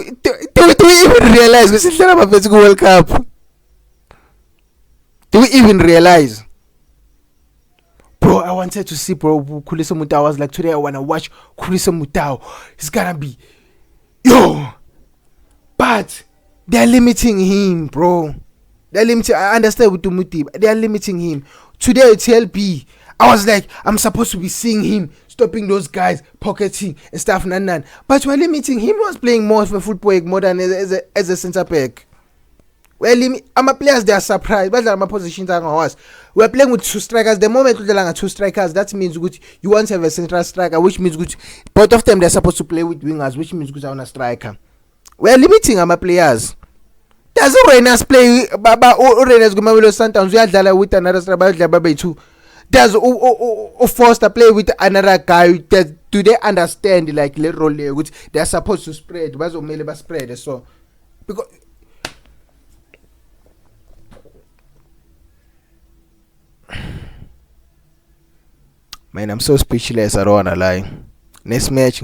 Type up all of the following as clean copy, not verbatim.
do we even realize ukuthi sidlala abafethu ku-World Cup? Do we even realize? Bro, I wanted to see Khulisa Motau. I was like, today I wanna watch Khulisa Motau. It's gonna be but they're limiting him, bro. They're limiting. I understand with Dumuti, but they're limiting him. Today at TLB, I was like, I'm supposed to be seeing him stopping those guys, pocketing and stuff, but we're limiting him. He was playing more of a football more than as a centre back. I'm a players, they are surprised, but my positions are on us. We're playing with two strikers. The moment we're playing two strikers, that means good. You want to have a central striker, which means good. Both of them they're supposed to play with wingers, which means good on a striker. We're limiting our players. Does Urenas play? Baba Urenas Gumawilo Santans. We are with another striker. Too. Does Foster play with another guy? Do they understand like the role which they are supposed to spread? But spread so because. Man, I'm so speechless. I don't wanna lie. Next match,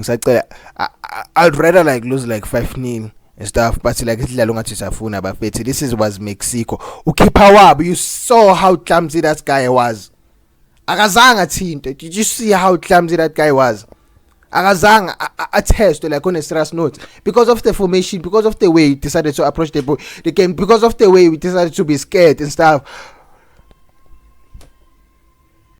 I'd rather like lose like 5-0 and stuff. But like this was Mexico. Okay, power. You saw how clumsy that guy was. Akazanga team. Did you see how clumsy that guy was? Akazanga a test like on a stress note because of the formation, because of the way he decided to approach the game, because of the way we decided to be scared and stuff.